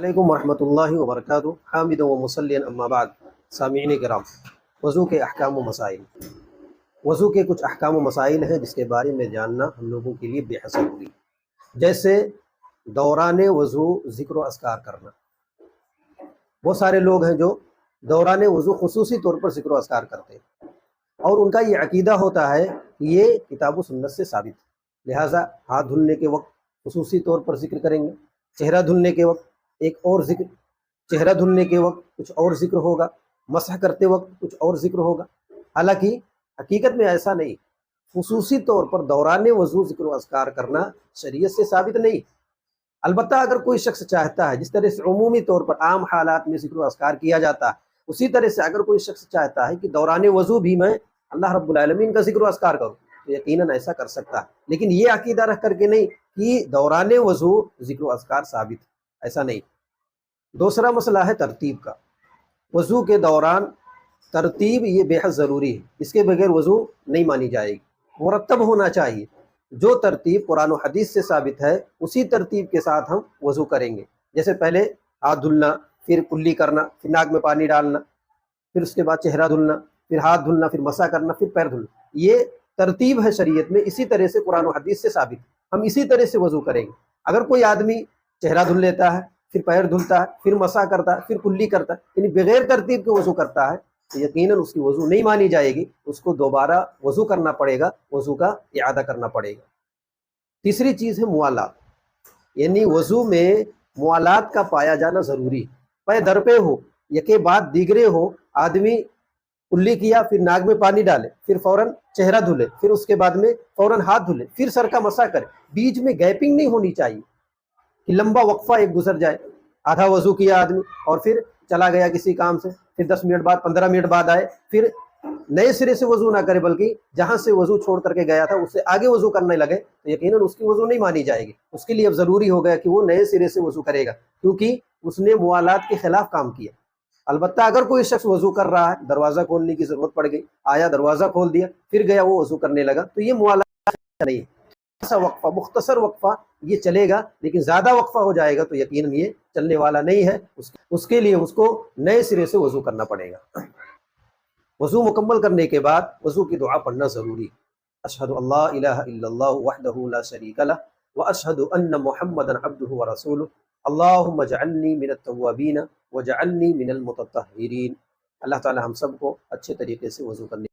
علیکم ورحمۃ اللہ وبرکاتہ، حامد و مسلین اما بعد۔ سامعین کرام، وضو کے احکام و مسائل۔ وضو کے کچھ احکام و مسائل ہیں جس کے بارے میں جاننا ہم لوگوں کے لیے بے حد ضروری ہے، جیسے دوران وضو ذکر و اذکار کرنا۔ بہت سارے لوگ ہیں جو دوران وضو خصوصی طور پر ذکر و اذکار کرتے ہیں، اور ان کا یہ عقیدہ ہوتا ہے کہ یہ کتاب و سنت سے ثابت ہے، لہٰذا ہاتھ دھلنے کے وقت خصوصی طور پر ذکر کریں گے، چہرہ دھلنے کے وقت ایک اور ذکر، چہرہ دھلنے کے وقت کچھ اور ذکر ہوگا، مسح کرتے وقت کچھ اور ذکر ہوگا۔ حالانکہ حقیقت میں ایسا نہیں، خصوصی طور پر دوران وضو ذکر و اذکار کرنا شریعت سے ثابت نہیں۔ البتہ اگر کوئی شخص چاہتا ہے، جس طرح سے عمومی طور پر عام حالات میں ذکر و اذکار کیا جاتا ہے، اسی طرح سے اگر کوئی شخص چاہتا ہے کہ دوران وضو بھی میں اللہ رب العالمین کا ذکر و اذکار کروں تو یقیناً ایسا کر سکتا ہے، لیکن یہ عقیدہ رکھ کر کے نہیں کہ دوران وضو ذکر و اذکار ثابت ہے، ایسا نہیں۔ دوسرا مسئلہ ہے ترتیب کا۔ وضو کے دوران ترتیب یہ بے حد ضروری ہے، اس کے بغیر وضو نہیں مانی جائے گی، مرتب ہونا چاہیے۔ جو ترتیب قرآن و حدیث سے ثابت ہے اسی ترتیب کے ساتھ ہم وضو کریں گے، جیسے پہلے ہاتھ دھلنا، پھر کلی کرنا، پھر ناک میں پانی ڈالنا، پھر اس کے بعد چہرہ دھلنا، پھر ہاتھ دھلنا، پھر مسح کرنا، پھر پیر دھلنا۔ یہ ترتیب ہے شریعت میں، اسی طرح سے قرآن و حدیث سے ثابت ہے، ہم اسی طرح سے وضو کریں گے۔ اگر کوئی آدمی چہرہ دھل لیتا ہے، پھر پیر دھلتا ہے، پھر مسح کرتا ہے، پھر کلی کرتا ہے، یعنی بغیر ترتیب کے وضو کرتا ہے تو یقیناً اس کی وضو نہیں مانی جائے گی، اس کو دوبارہ وضو کرنا پڑے گا، وضو کا اعادہ کرنا پڑے گا۔ تیسری چیز ہے موالات، یعنی وضو میں موالات کا پایا جانا ضروری ہے، پے در پہ ہو، یکے بعد دیگرے ہو، آدمی کلی کیا، پھر ناک میں پانی ڈالے، پھر فوراً چہرہ دھلے، پھر اس کے بعد میں فوراً ہاتھ دھلے، پھر سر کا مسح کرے، بیچ میں گیپنگ نہیں ہونی چاہیے کہ لمبا وقفہ ایک گزر جائے، آدھا وضو کیا آدمی اور پھر چلا گیا کسی کام سے، پھر 10 منٹ بعد 15 منٹ بعد آئے، پھر نئے سرے سے وضو نہ کرے، بلکہ جہاں سے وضو چھوڑ کر کے گیا تھا اس سے آگے وضو کرنے لگے تو یقیناً اس کی وضو نہیں مانی جائے گی۔ اس کے لیے اب ضروری ہو گیا کہ وہ نئے سرے سے وضو کرے گا، کیونکہ اس نے موالات کے خلاف کام کیا۔ البتہ اگر کوئی شخص وضو کر رہا ہے، دروازہ کھولنے کی ضرورت پڑ گئی، آیا دروازہ کھول دیا، پھر گیا وہ وضو کرنے لگا، تو یہ موالات نہیں ہے۔ ایسا وقفہ، مختصر وقفہ یہ چلے گا، لیکن زیادہ وقفہ ہو جائے گا تو یقیناً یہ چلنے والا نہیں ہے، اس کے لیے اس کو نئے سرے سے وضو کرنا پڑے گا۔ وضو مکمل کرنے کے بعد وضو کی دعا پڑھنا ضروری ہے۔ اشہد ان لا الہ الا اللہ وحدہ لا شریک لہ واشہد ان محمدا عبدہ ورسولہ اللہم اجعلنی من التوابین واجعلنی من المتطہرین۔ اللہ تعالی ہم سب کو اچھے طریقے سے وضو کرنے